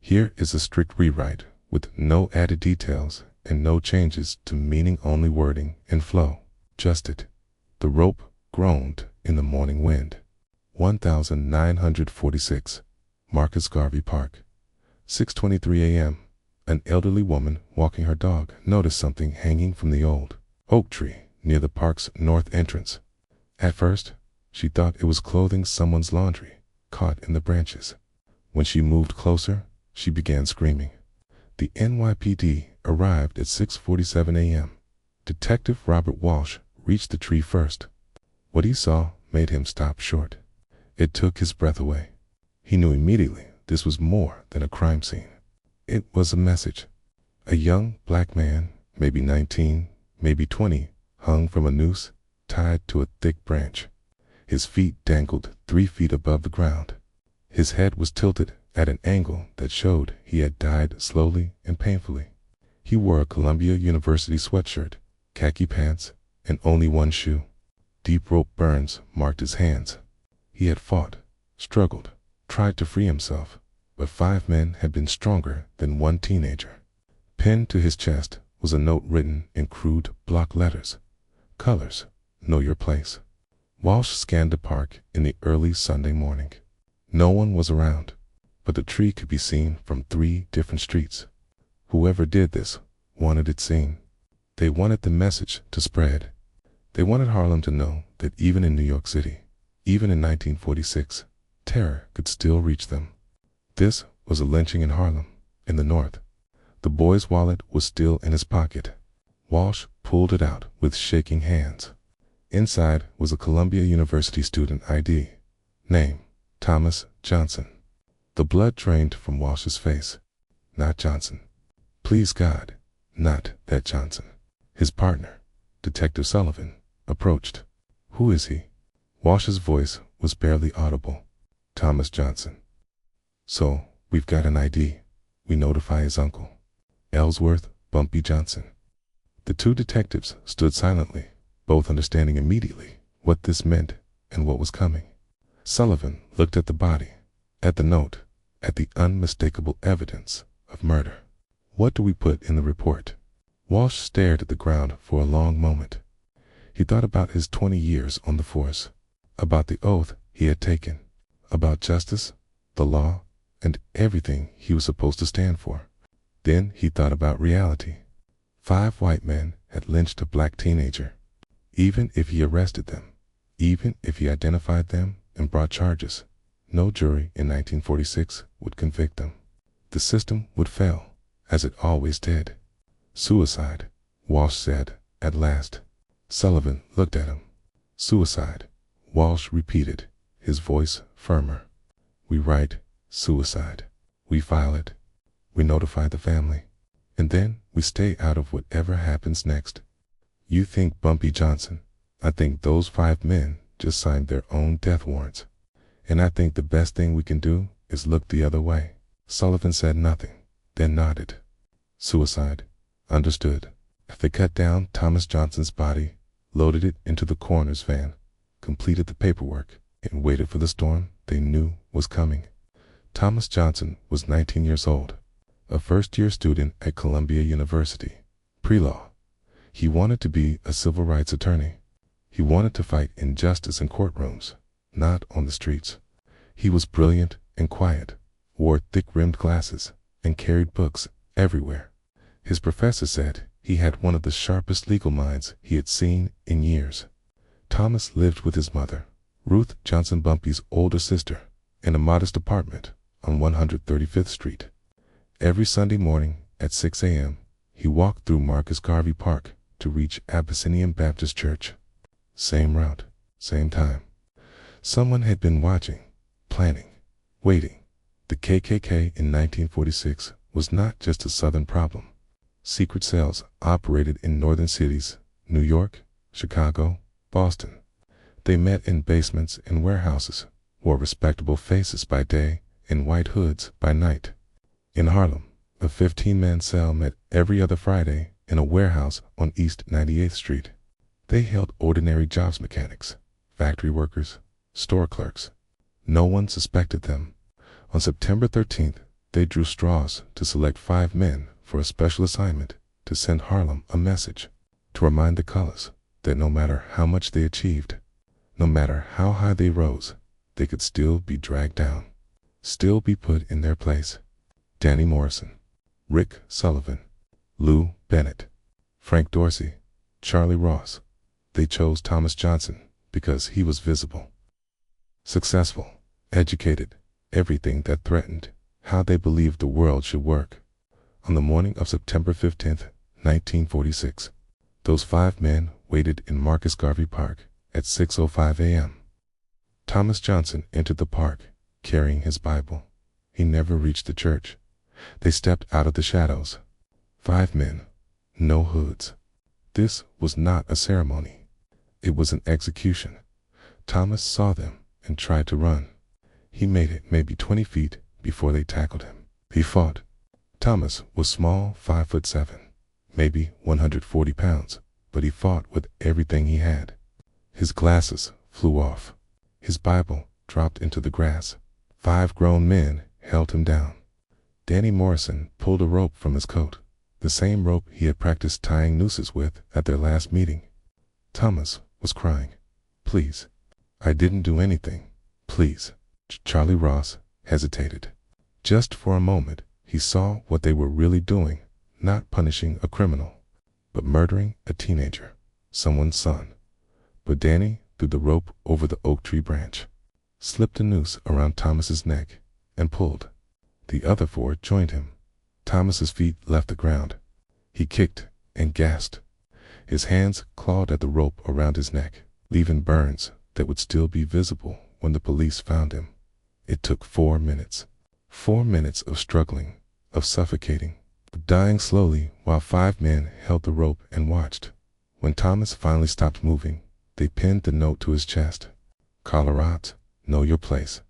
Here is a strict rewrite with no added details and no changes to meaning-only wording and flow. Just it. The rope groaned in the morning wind. 1946. Marcus Garvey Park. 6:23 a.m. An elderly woman walking her dog noticed something hanging from the old oak tree near the park's north entrance. At first, she thought it was clothing someone's laundry caught in the branches. When she moved closer, she began screaming. The NYPD arrived at 6:47 a.m. Detective Robert Walsh reached the tree first. What he saw made him stop short. It took his breath away. He knew immediately this was more than a crime scene. It was a message. A young black man, maybe 19, maybe 20, hung from a noose tied to a thick branch. His feet dangled 3 feet above the ground. His head was tilted at an angle that showed he had died slowly and painfully. He wore a Columbia University sweatshirt, khaki pants, and only one shoe. Deep rope burns marked his hands. He had fought, struggled, tried to free himself, but 5 men had been stronger than one teenager. Pinned to his chest was a note written in crude block letters. Colors, know your place. Walsh scanned the park in the early Sunday morning. No one was around, but the tree could be seen from 3 different streets. Whoever did this wanted it seen. They wanted the message to spread. They wanted Harlem to know that even in New York City, even in 1946, terror could still reach them. This was a lynching in Harlem, in the north. The boy's wallet was still in his pocket. Walsh pulled it out with shaking hands. Inside was a Columbia University student ID. Name, Thomas Johnson. The blood drained from Walsh's face. Not Johnson. Please God, not that Johnson. His partner, Detective Sullivan, approached. Who is he? Walsh's voice was barely audible. Thomas Johnson. So, we've got an ID. We notify his uncle. Ellsworth, Bumpy Johnson. The 2 detectives stood silently, both understanding immediately what this meant and what was coming. Sullivan looked at the body, at the note, at the unmistakable evidence of murder. What do we put in the report? Walsh stared at the ground for a long moment. He thought about his 20 years on the force, about the oath he had taken, about justice, the law, and everything he was supposed to stand for. Then he thought about reality. 5 white men had lynched a black teenager. Even if he arrested them, even if he identified them and brought charges, no jury in 1946 would convict them. The system would fail, as it always did. Suicide, Walsh said, at last. Sullivan looked at him. Suicide, Walsh repeated, his voice firmer. We write suicide. We file it. We notify the family. And then we stay out of whatever happens next. You think Bumpy Johnson. I think those 5 men just signed their own death warrants. And I think the best thing we can do is look the other way. Sullivan said nothing, then nodded. Suicide. Understood. They cut down Thomas Johnson's body, loaded it into the coroner's van, completed the paperwork, and waited for the storm they knew was coming. Thomas Johnson was 19 years old, a first-year student at Columbia University, pre-law. He wanted to be a civil rights attorney. He wanted to fight injustice in courtrooms, not on the streets. He was brilliant and quiet, wore thick-rimmed glasses, and carried books everywhere. His professor said he had one of the sharpest legal minds he had seen in years. Thomas lived with his mother, Ruth Johnson Bumpy's older sister, in a modest apartment on 135th Street. Every Sunday morning at 6 a.m., he walked through Marcus Garvey Park to reach Abyssinian Baptist Church. Same route, same time. Someone had been watching, planning, waiting. The KKK in 1946 was not just a Southern problem. Secret cells operated in northern cities, New York, Chicago, Boston. They met in basements and warehouses, wore respectable faces by day and white hoods by night. In Harlem, a 15-man cell met every other Friday in a warehouse on East 98th Street. They held ordinary jobs mechanics, factory workers, store clerks. No one suspected them. On September 13th, They drew straws to select 5 men for a special assignment to send Harlem a message, to remind the colors that no matter how much they achieved, no matter how high they rose, they could still be dragged down, still be put in their place. Danny Morrison, Rick Sullivan, Lou Bennett, Frank Dorsey, Charlie Ross. They chose Thomas Johnson because he was visible, successful, educated, everything that threatened how they believed the world should work. On the morning of September 15th, 1946, those 5 men waited in Marcus Garvey Park at 6:05 a.m. Thomas Johnson entered the park carrying his Bible. He never reached the church. They stepped out of the shadows. 5 men, no hoods. This was not a ceremony. It was an execution. Thomas saw them and tried to run. He made it maybe 20 feet before they tackled him. He fought. Thomas was small, 5'7", maybe 140 pounds, but he fought with everything he had. His glasses flew off. His Bible dropped into the grass. 5 grown men held him down. Danny Morrison pulled a rope from his coat, the same rope he had practiced tying nooses with at their last meeting. Thomas was crying. "Please, I didn't do anything. Please." Charlie Ross hesitated. Just for a moment, he saw what they were really doing, not punishing a criminal, but murdering a teenager, someone's son. But Danny threw the rope over the oak tree branch, slipped a noose around Thomas's neck, and pulled. The other 4 joined him. Thomas's feet left the ground. He kicked and gasped. His hands clawed at the rope around his neck, leaving burns that would still be visible when the police found him. It took 4 minutes. 4 minutes of struggling, of suffocating, of dying slowly while 5 men held the rope and watched. When Thomas finally stopped moving, they pinned the note to his chest. "Colorado, know your place."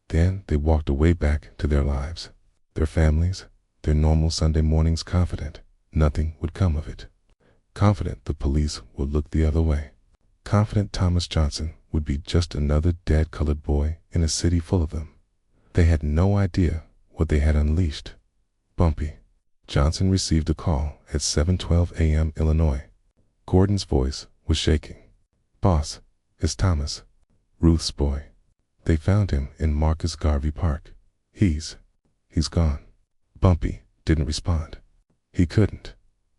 Then they walked away back to their lives, their families, their normal Sunday mornings, confident nothing would come of it. Confident the police would look the other way. Confident Thomas Johnson would be just another dead colored boy in a city full of them. They had no idea what they had unleashed. Bumpy. Johnson received a call at 7:12 a.m. Illinois. Gordon's voice was shaking. "Boss, it's Thomas. Ruth's boy. They found him in Marcus Garvey Park. He's gone." Bumpy didn't respond. He couldn't.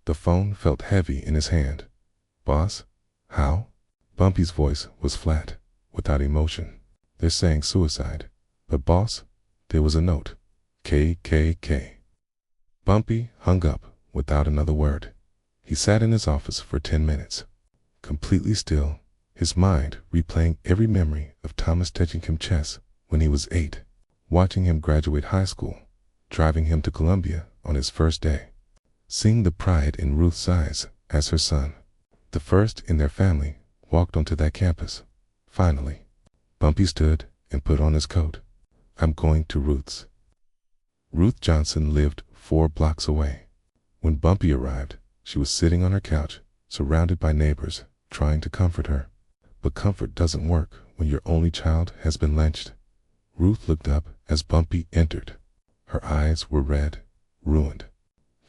The phone felt heavy in his hand. "Boss? How?" Bumpy's voice was flat, without emotion. "They're saying suicide. But boss, there was a note. KKK." Bumpy hung up without another word. He sat in his office for 10 minutes, completely still, his mind replaying every memory of Thomas teaching him chess when he was 8, watching him graduate high school, driving him to Columbia on his first day, seeing the pride in Ruth's eyes as her son, the first in their family, walked onto that campus. Finally, Bumpy stood and put on his coat. "I'm going to Ruth's." Ruth Johnson lived 4 blocks away. When Bumpy arrived, she was sitting on her couch, surrounded by neighbors, trying to comfort her. But comfort doesn't work when your only child has been lynched. Ruth looked up as Bumpy entered. Her eyes were red, ruined.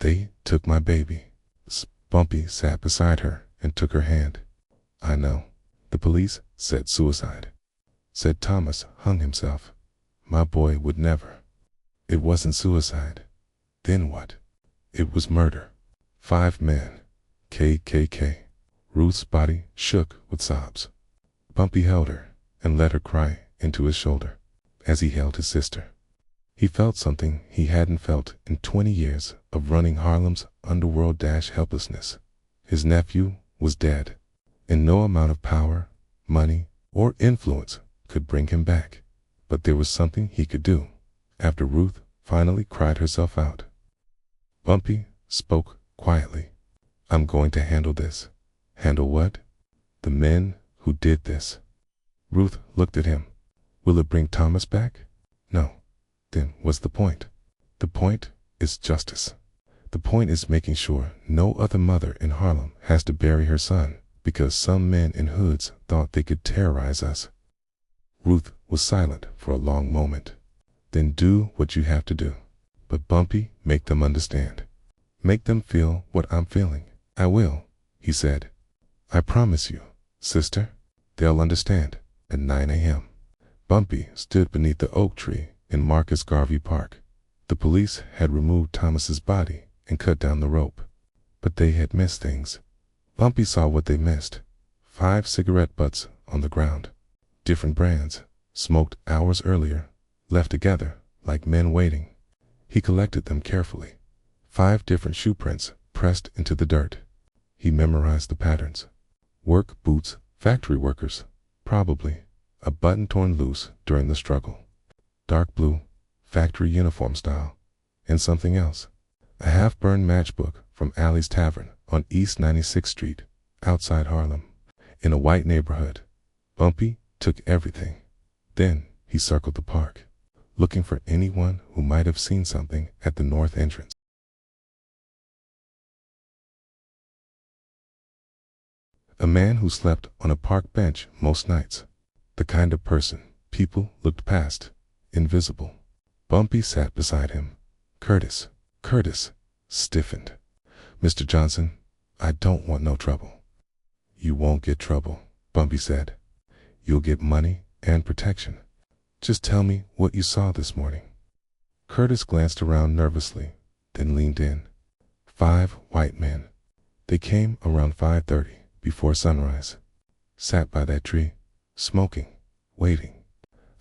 "They took my baby." Bumpy sat beside her and took her hand. "I know. The police said suicide. Said Thomas hung himself. My boy would never." "It wasn't suicide." "Then what?" "It was murder. 5 men. KKK." Ruth's body shook with sobs. Bumpy held her and let her cry into his shoulder as he held his sister. He felt something he hadn't felt in 20 years of running Harlem's underworld helplessness. His nephew was dead, and no amount of power, money, or influence could bring him back. But there was something he could do. After Ruth finally cried herself out, Bumpy spoke quietly. "I'm going to handle this." "Handle what?" "The men who did this." Ruth looked at him. "Will it bring Thomas back?" "No." "Then what's the point?" "The point is justice. The point is making sure no other mother in Harlem has to bury her son because some men in hoods thought they could terrorize us." Ruth was silent for a long moment. "Then do what you have to do. But Bumpy, make them understand. Make them feel what I'm feeling. I will, he said. I promise you, sister. They'll understand. At 9 a.m. Bumpy stood beneath the oak tree in Marcus Garvey Park. The police had removed Thomas's body and cut down the rope. But they had missed things. Bumpy saw what they missed. 5 cigarette butts on the ground. Different brands, smoked hours earlier, left together like men waiting. He collected them carefully. 5 different shoe prints pressed into the dirt. He memorized the patterns. Work boots, factory workers, probably. A button torn loose during the struggle. Dark blue, factory uniform style. And something else. A half-burned matchbook from Allie's Tavern on East 96th Street, outside Harlem, in a white neighborhood. Bumpy took everything. Then he circled the park, looking for anyone who might have seen something at the north entrance. A man who slept on a park bench most nights. The kind of person people looked past, invisible. Bumpy sat beside him. Curtis stiffened. Mr. Johnson, I don't want no trouble. You won't get trouble, Bumpy said. You'll get money and protection. Just tell me what you saw this morning. Curtis glanced around nervously, then leaned in. 5 white men. They came around 5:30, before sunrise. Sat by that tree, smoking, waiting.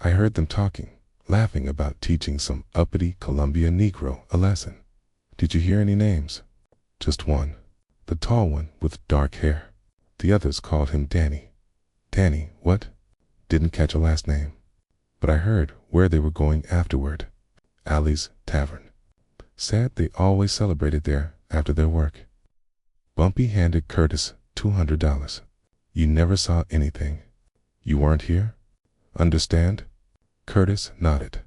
I heard them talking, laughing about teaching some uppity Columbia Negro a lesson. Did you hear any names? Just one. The tall one with dark hair. The others called him Danny. Danny, what? Didn't catch a last name. But I heard where they were going afterward. Allie's Tavern. Said they always celebrated there after their work. Bumpy handed Curtis $200. You never saw anything. You weren't here? Understand? Curtis nodded.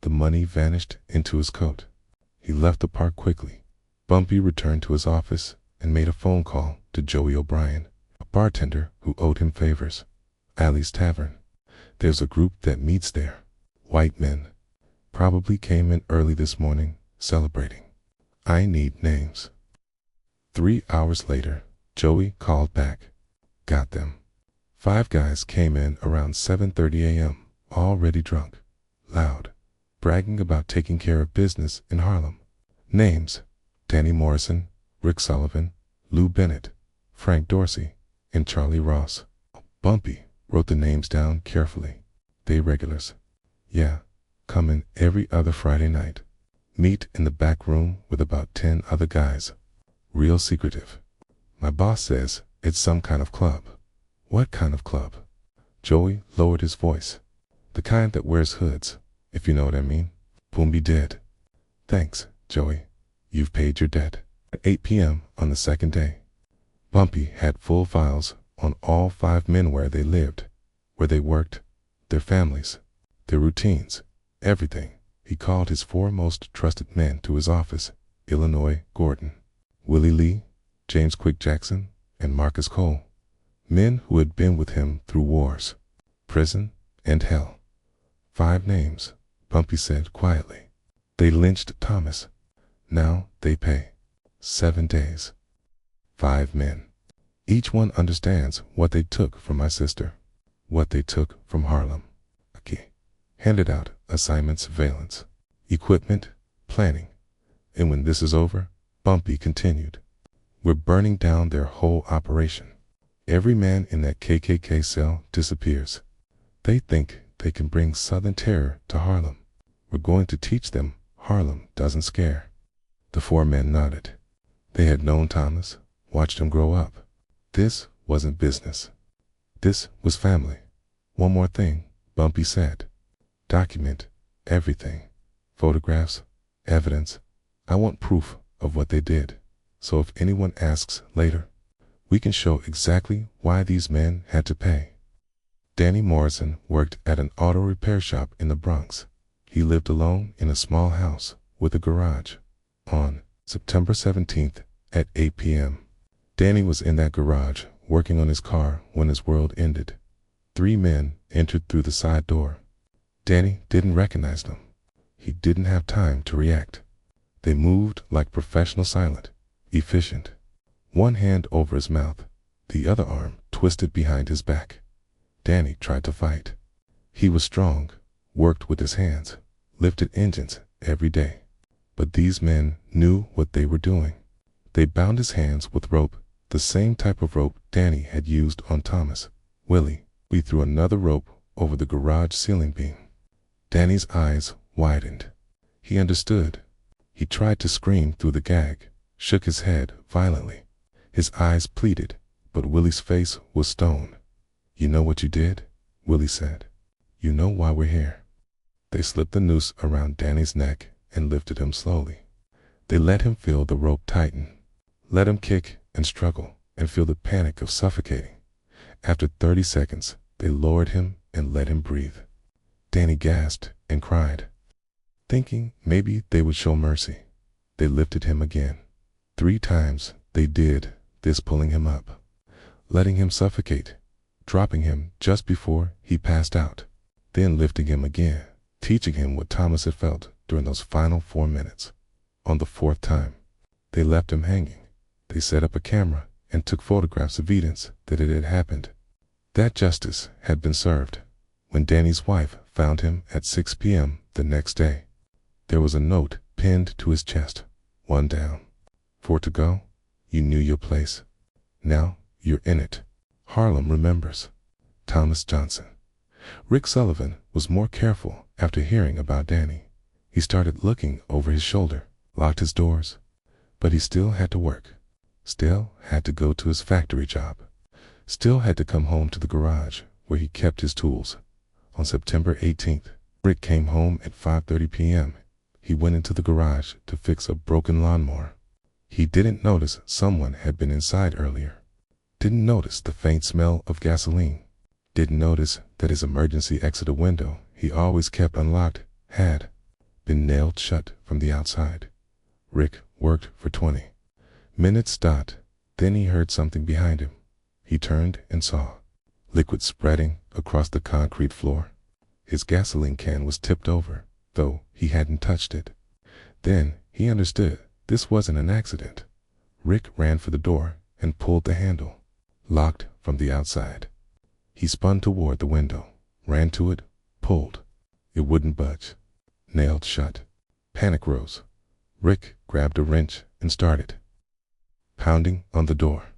The money vanished into his coat. He left the park quickly. Bumpy returned to his office and made a phone call to Joey O'Brien, a bartender who owed him favors. Allie's Tavern. There's a group that meets there. White men. Probably came in early this morning, celebrating. I need names. 3 hours later, Joey called back. Got them. 5 guys came in around 7:30 a.m., already drunk, loud, bragging about taking care of business in Harlem. Names: Danny Morrison, Rick Sullivan, Lou Bennett, Frank Dorsey, and Charlie Ross. Bumpy wrote the names down carefully. They regulars. Yeah, come in every other Friday night. Meet in the back room with about 10 other guys. Real secretive. My boss says it's some kind of club. What kind of club? Joey lowered his voice. The kind that wears hoods, if you know what I mean. Bumpy did. Thanks, Joey. You've paid your debt. At 8 p.m. on the second day, Bumpy had full files on all 5 men, where they lived, where they worked, their families, their routines, everything. He called his 4 most trusted men to his office: Illinois Gordon, Willie Lee, James Quick Jackson, and Marcus Cole. Men who had been with him through wars, prison, and hell. 5 names, Bumpy said quietly. They lynched Thomas. Now they pay. 7 days. 5 men. Each one understands what they took from my sister, what they took from Harlem. Okay. Handed out assignment, surveillance, equipment, planning. And when this is over, Bumpy continued, we're burning down their whole operation. Every man in that KKK cell disappears. They think they can bring Southern terror to Harlem. We're going to teach them Harlem doesn't scare. The 4 men nodded. They had known Thomas, watched him grow up. This wasn't business. This was family. One more thing, Bumpy said. Document everything. Photographs, evidence. I want proof of what they did. So if anyone asks later, we can show exactly why these men had to pay. Danny Morrison worked at an auto repair shop in the Bronx. He lived alone in a small house with a garage. On September 17th at 8 p.m., Danny was in that garage working on his car when his world ended. 3 men entered through the side door. Danny didn't recognize them. He didn't have time to react. They moved like professional silent, efficient. One hand over his mouth, the other arm twisted behind his back. Danny tried to fight. He was strong, worked with his hands, lifted engines every day. But these men knew what they were doing. They bound his hands with rope, the same type of rope Danny had used on Thomas. Willie, we threw another rope over the garage ceiling beam. Danny's eyes widened. He understood. He tried to scream through the gag, shook his head violently. His eyes pleaded, but Willie's face was stone. "You know what you did?" Willie said. "You know why we're here." They slipped the noose around Danny's neck and lifted him slowly. They let him feel the rope tighten, let him kick and struggle and feel the panic of suffocating. After 30 seconds, they lowered him and let him breathe. Danny gasped and cried. Thinking maybe they would show mercy, they lifted him again. 3 times they did this, pulling him up, letting him suffocate, dropping him just before he passed out, then lifting him again, teaching him what Thomas had felt during those final 4 minutes. On the 4th time, they left him hanging. They set up a camera and took photographs of evidence that it had happened, that justice had been served. When Danny's wife found him at 6 p.m. the next day, there was a note pinned to his chest. 1 down. 4 to go. You knew your place. Now you're in it. Harlem remembers. Thomas Johnson. Rick Sullivan was more careful after hearing about Danny. He started looking over his shoulder, locked his doors, but he still had to work, still had to go to his factory job, still had to come home to the garage where he kept his tools. On September 18th, Rick came home at 5:30 p.m. He went into the garage to fix a broken lawnmower. He didn't notice someone had been inside earlier, didn't notice the faint smell of gasoline, didn't notice that his emergency exit window he always kept unlocked had been nailed shut from the outside. Rick worked for 20 minutes. Then he heard something behind him. He turned and saw liquid spreading across the concrete floor. His gasoline can was tipped over, though he hadn't touched it. Then he understood this wasn't an accident. Rick ran for the door and pulled the handle, locked from the outside. He spun toward the window, ran to it, pulled. It wouldn't budge. Nailed shut. Panic rose. Rick grabbed a wrench and started pounding on the door.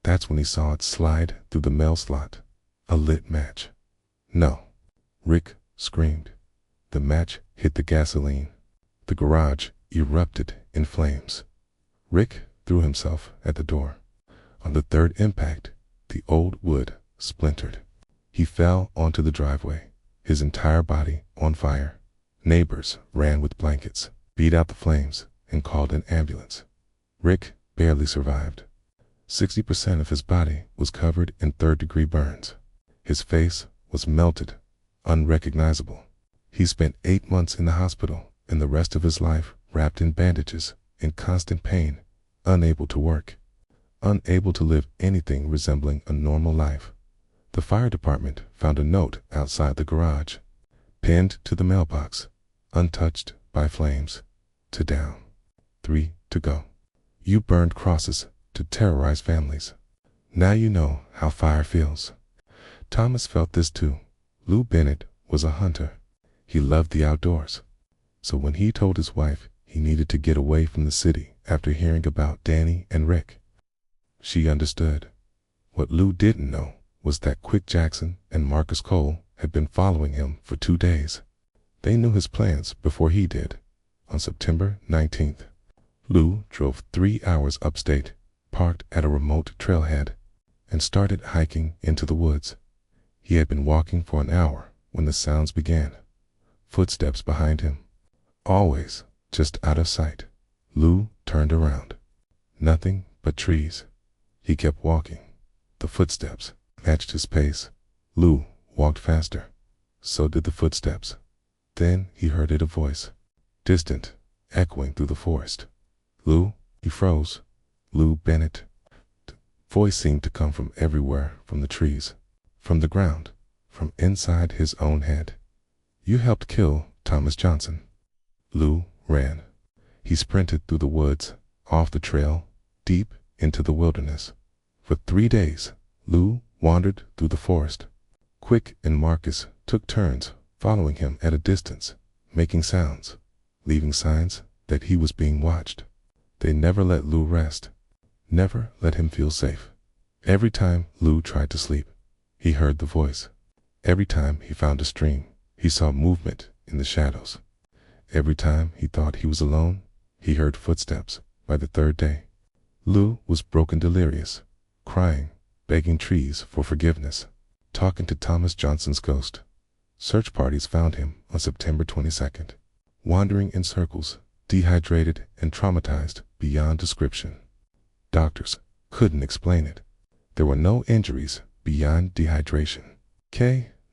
That's when he saw it slide through the mail slot. A lit match. No. Rick screamed. The match hit the gasoline. The garage erupted in flames. Rick threw himself at the door. On the 3rd impact, the old wood splintered. He fell onto the driveway, his entire body on fire. Neighbors ran with blankets, beat out the flames, and called an ambulance. Rick barely survived. 60% of his body was covered in 3rd-degree burns. His face was melted, unrecognizable. He spent 8 months in the hospital and the rest of his life wrapped in bandages, in constant pain, unable to work, unable to live anything resembling a normal life. The fire department found a note outside the garage, pinned to the mailbox, untouched by flames. 2 down. 3 to go. You burned crosses to terrorize families. Now you know how fire feels. Thomas felt this too. Lou Bennett was a hunter. He loved the outdoors. So when he told his wife he needed to get away from the city after hearing about Danny and Rick, she understood. What Lou didn't know was that Quick Jackson and Marcus Cole had been following him for 2 days. They knew his plans before he did. On September 19th, Lou drove 3 hours upstate, parked at a remote trailhead, and started hiking into the woods. He had been walking for an hour when the sounds began. Footsteps behind him, always just out of sight. Lou turned around. Nothing but trees. He kept walking. The footsteps matched his pace. Lou walked faster. So did the footsteps. Then he heard a voice, distant, echoing through the forest. Lou, he froze. Lou Bennett. The voice seemed to come from everywhere, from the trees, from the ground, from inside his own head. You helped kill Thomas Johnson. Lou ran. He sprinted through the woods, off the trail, deep into the wilderness. For 3 days, Lou wandered through the forest. Quick and Marcus took turns following him at a distance, making sounds, leaving signs that he was being watched. They never let Lou rest, never let him feel safe. Every time Lou tried to sleep, he heard the voice. Every time he found a stream, he saw movement in the shadows. Every time he thought he was alone, he heard footsteps. By the 3rd day, Lou was broken delirious, crying, begging trees for forgiveness, talking to Thomas Johnson's ghost. Search parties found him on September 22nd, wandering in circles, dehydrated and traumatized beyond description. Doctors couldn't explain it. There were no injuries beyond dehydration.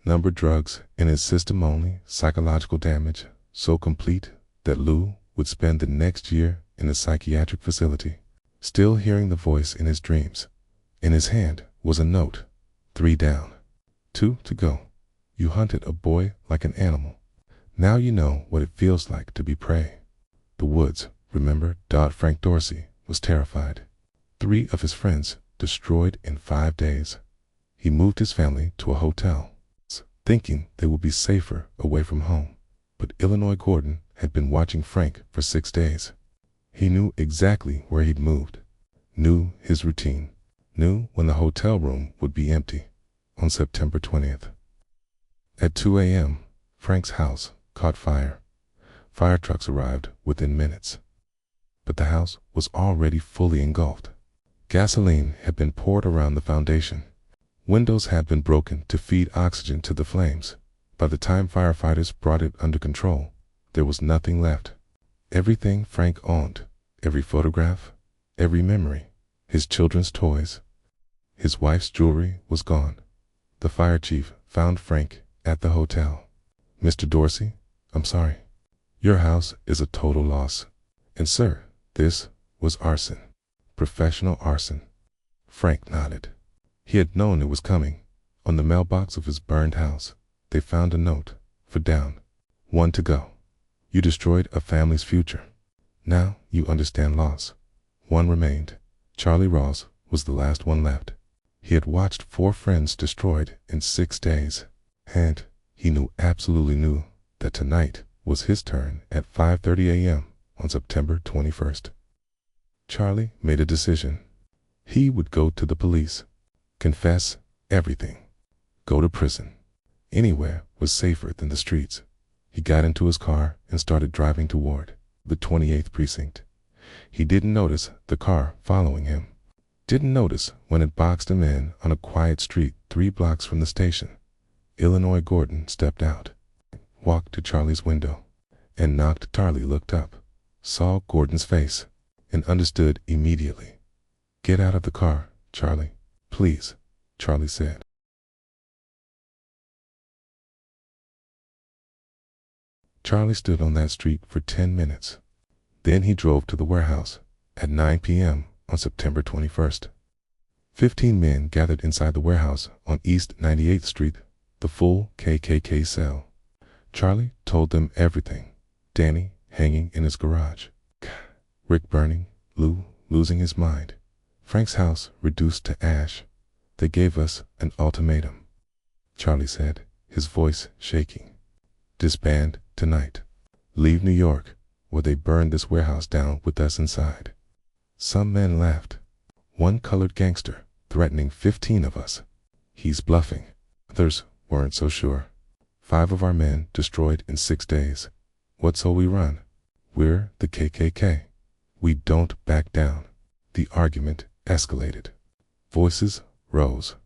Number drugs in his system only, psychological damage so complete that Lou would spend the next year in a psychiatric facility, still hearing the voice in his dreams. In his hand was a note, 3 down, 2 to go. You hunted a boy like an animal. Now you know what it feels like to be prey. The woods, remember? Frank Dorsey was terrified. 3 of his friends destroyed in 5 days. He moved his family to a hotel, thinking they would be safer away from home. But Illinois Gordon had been watching Frank for 6 days. He knew exactly where he'd moved, knew his routine, knew when the hotel room would be empty. On September 20th, at 2 a.m., Frank's house caught fire. Fire trucks arrived within minutes, but the house was already fully engulfed. Gasoline had been poured around the foundation. Windows had been broken to feed oxygen to the flames. By the time firefighters brought it under control, there was nothing left. Everything Frank owned, every photograph, every memory, his children's toys, his wife's jewelry was gone. The fire chief found Frank at the hotel. Mr. Dorsey, I'm sorry. Your house is a total loss. And sir, this was arson. Professional arson. Frank nodded. He had known it was coming. On the mailbox of his burned house, they found a note, for down, 1 to go. You destroyed a family's future. Now you understand loss. 1 remained. Charlie Ross was the last one left. He had watched 4 friends destroyed in 6 days. And he absolutely knew that tonight was his turn at 5:30 a.m. on September 21st. Charlie made a decision. He would go to the police, confess everything, go to prison. Anywhere was safer than the streets. He got into his car and started driving toward the 28th precinct. He didn't notice the car following him. Didn't notice when it boxed him in on a quiet street 3 blocks from the station. Illinois Gordon stepped out, walked to Charlie's window, and knocked. Charlie looked up, saw Gordon's face, and understood immediately. Get out of the car, Charlie, please, Charlie said. Charlie stood on that street for 10 minutes. Then he drove to the warehouse at 9 p.m. on September 21st. 15 men gathered inside the warehouse on East 98th Street, the full KKK cell. Charlie told them everything. Danny hanging in his garage, Rick burning, Lou losing his mind, Frank's house reduced to ash. They gave us an ultimatum, Charlie said, his voice shaking. Disband tonight. Leave New York, or they burn this warehouse down with us inside. Some men laughed. 1 colored gangster threatening 15 of us. He's bluffing. Others weren't so sure. 5 of our men destroyed in 6 days. What so we run? We're the KKK. We don't back down. The argument escalated. Voices rose.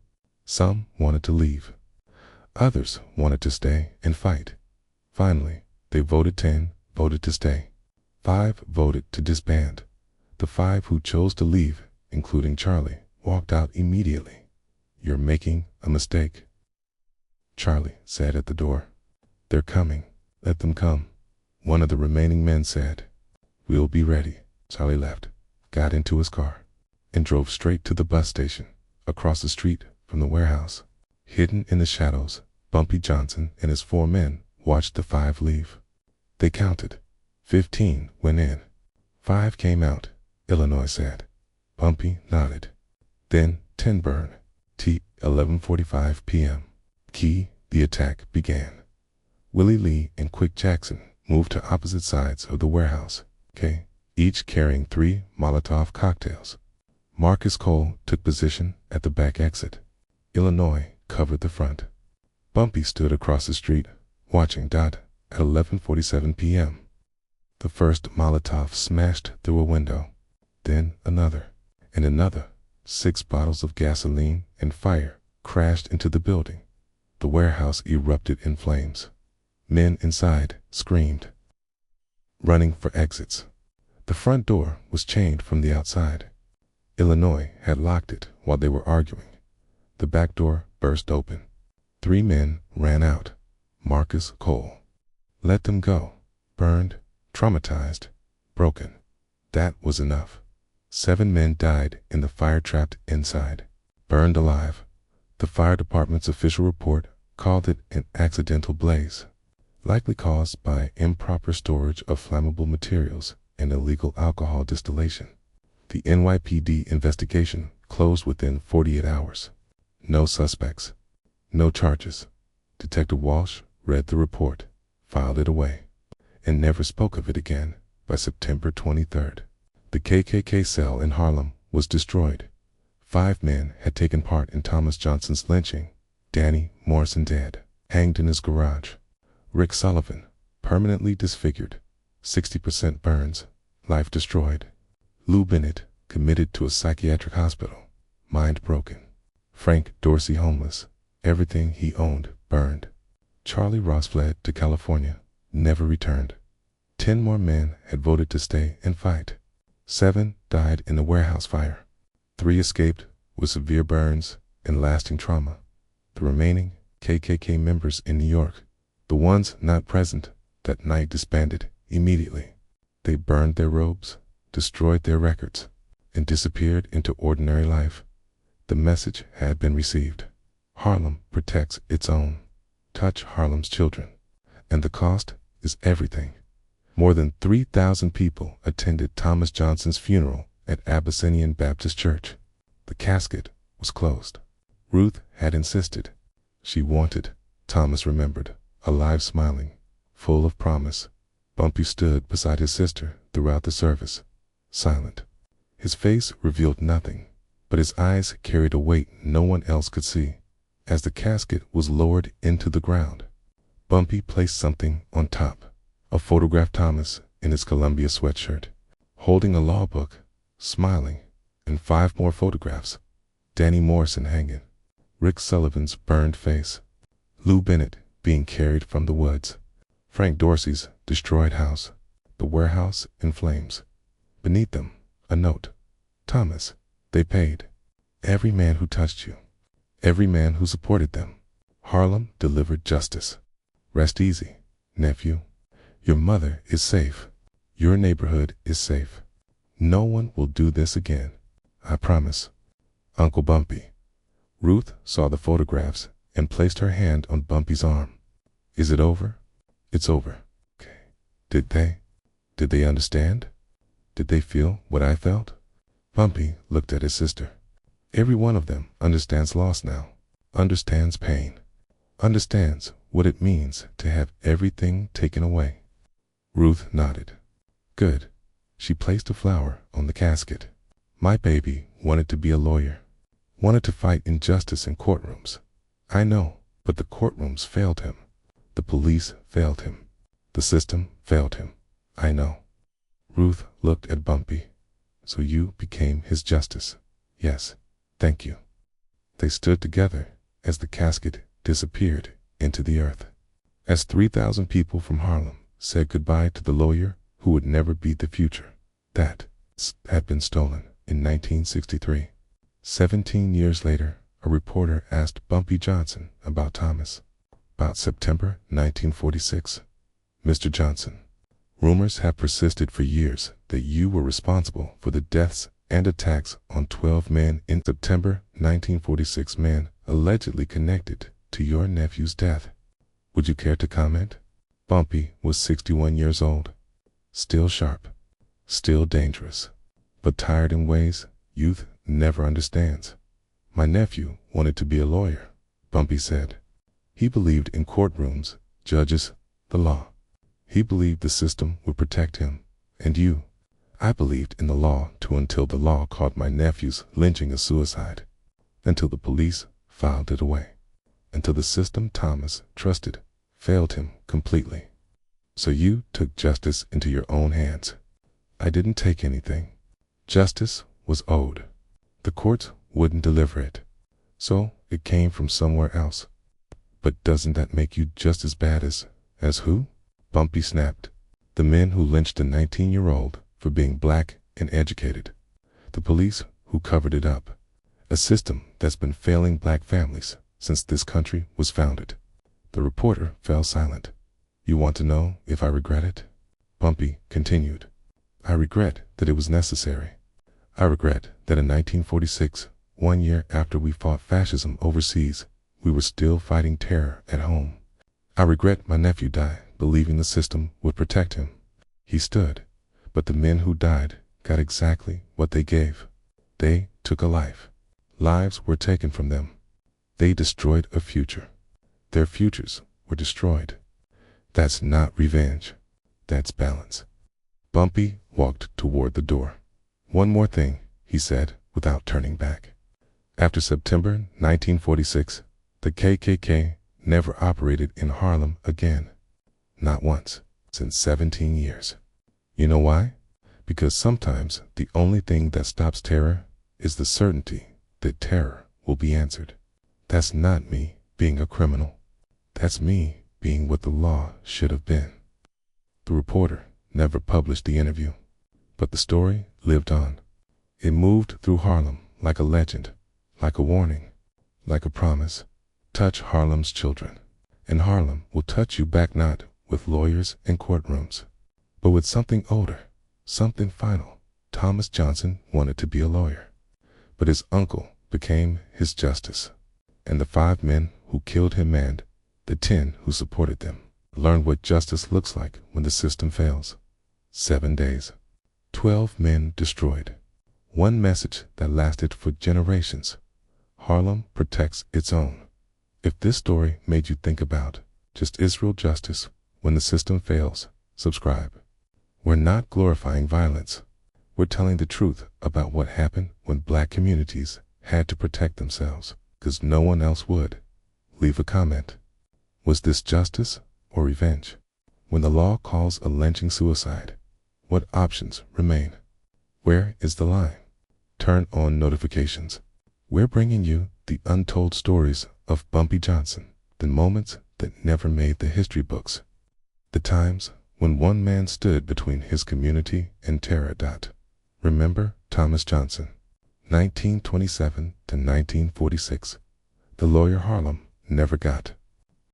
Some wanted to leave. Others wanted to stay and fight. Finally, they voted 10 voted to stay. 5 voted to disband. The 5 who chose to leave, including Charlie, walked out immediately. You're making a mistake, Charlie said at the door. They're coming. Let them come. One of the remaining men said. We'll be ready. Charlie left, got into his car, and drove straight to the bus station, across the street from the warehouse. Hidden in the shadows, Bumpy Johnson and his 4 men watched the 5 leave. They counted. 15 went in. 5 came out, Illinois said. Bumpy nodded. Then 10 burned. T. 11:45 p.m. Key, the attack began. Willie Lee and Quick Jackson moved to opposite sides of the warehouse, K, each carrying 3 Molotov cocktails. Marcus Cole took position at the back exit. Illinois covered the front. Bumpy stood across the street, watching. At 11:47 p.m. The first Molotov smashed through a window, then another, and another. 6 bottles of gasoline and fire crashed into the building. The warehouse erupted in flames. Men inside screamed, running for exits. The front door was chained from the outside. Illinois had locked it while they were arguing. The back door burst open. 3 men ran out. Marcus Cole. Let them go. Burned, traumatized, broken. That was enough. 7 men died in the fire trapped inside. Burned alive. The fire department's official report called it an accidental blaze, likely caused by improper storage of flammable materials and illegal alcohol distillation. The NYPD investigation closed within 48 hours. No suspects. No charges. Detective Walsh read the report, filed it away, and never spoke of it again. By September 23rd, the KKK cell in Harlem was destroyed. 5 men had taken part in Thomas Johnson's lynching. Danny Morrison dead, hanged in his garage. Rick Sullivan, permanently disfigured, 60% burns, life destroyed. Lou Bennett, committed to a psychiatric hospital, mind broken. Frank Dorsey homeless, everything he owned burned. Charlie Ross fled to California, never returned. 10 more men had voted to stay and fight. 7 died in the warehouse fire. 3 escaped with severe burns and lasting trauma. The remaining KKK members in New York, the ones not present that night, disbanded immediately. They burned their robes, destroyed their records, and disappeared into ordinary life. The message had been received. Harlem protects its own. Touch Harlem's children. And the cost is everything. More than 3,000 people attended Thomas Johnson's funeral at Abyssinian Baptist Church. The casket was closed. Ruth had insisted. She wanted, Thomas remembered, alive, smiling, full of promise. Bumpy stood beside his sister throughout the service, silent. His face revealed nothing, but his eyes carried a weight no one else could see. As the casket was lowered into the ground, Bumpy placed something on top. A photograph Thomas in his Columbia sweatshirt, holding a law book, smiling, and 5 more photographs. Danny Morrison hanging. Rick Sullivan's burned face. Lou Bennett being carried from the woods. Frank Dorsey's destroyed house. The warehouse in flames. Beneath them, a note. Thomas, they paid. Every man who touched you. Every man who supported them. Harlem delivered justice. Rest easy, nephew. Your mother is safe. Your neighborhood is safe. No one will do this again. I promise. Uncle Bumpy. Ruth saw the photographs and placed her hand on Bumpy's arm. Is it over? It's over. Okay. Did they understand? Did they feel what I felt? Bumpy looked at his sister. Every one of them understands loss now, understands pain, understands what it means to have everything taken away. Ruth nodded. Good. She placed a flower on the casket. My baby wanted to be a lawyer, wanted to fight injustice in courtrooms. I know, but the courtrooms failed him. The police failed him. The system failed him. I know. Ruth looked at Bumpy. So you became his justice. Yes, thank you. They stood together as the casket disappeared into the earth. As 3,000 people from Harlem said goodbye to the lawyer who would never be the future. That had been stolen in 1963. 17 years later, a reporter asked Bumpy Johnson about Thomas. About September 1946. Mr. Johnson, rumors have persisted for years that you were responsible for the deaths and attacks on 12 men in September 1946, men allegedly connected to your nephew's death. Would you care to comment? Bumpy was 61 years old, still sharp, still dangerous, but tired in ways youth never understands. My nephew wanted to be a lawyer, Bumpy said. He believed in courtrooms, judges, the law. He believed the system would protect him, and you. I believed in the law too until the law called my nephew's lynching a suicide, until the police filed it away, until the system Thomas trusted failed him completely. So you took justice into your own hands. I didn't take anything. Justice was owed. The courts wouldn't deliver it, so it came from somewhere else. But doesn't that make you just as bad as who? Bumpy snapped. The men who lynched a 19-year-old for being black and educated. The police who covered it up. A system that's been failing black families since this country was founded. The reporter fell silent. You want to know if I regret it? Bumpy continued. I regret that it was necessary. I regret that in 1946, 1 year after we fought fascism overseas, we were still fighting terror at home. I regret my nephew died believing the system would protect him. He stood, but the men who died got exactly what they gave. They took a life. Lives were taken from them. They destroyed a future. Their futures were destroyed. That's not revenge. That's balance. Bumpy walked toward the door. One more thing, he said without turning back. After September 1946, the KKK never operated in Harlem again. Not once, since 17 years. You know why? Because sometimes the only thing that stops terror is the certainty that terror will be answered. That's not me being a criminal. That's me being what the law should have been. The reporter never published the interview, but the story lived on. It moved through Harlem like a legend, like a warning, like a promise. Touch Harlem's children, and Harlem will touch you back, not with lawyers and courtrooms, but with something older, something final. Thomas Johnson wanted to be a lawyer, but his uncle became his justice, and the 5 men who killed him and the 10 who supported them learned what justice looks like when the system fails. 7 days. 12 men destroyed. One message that lasted for generations. Harlem protects its own. If this story made you think about just Israel justice when the system fails, subscribe. We're not glorifying violence. We're telling the truth about what happened when black communities had to protect themselves because no one else would. Leave a comment. Was this justice or revenge? When the law calls a lynching suicide, what options remain? Where is the line? Turn on notifications. We're bringing you the untold stories of Bumpy Johnson, the moments that never made the history books, the times when one man stood between his community and terror. Remember Thomas Johnson, 1927 to 1946, the lawyer Harlem never got.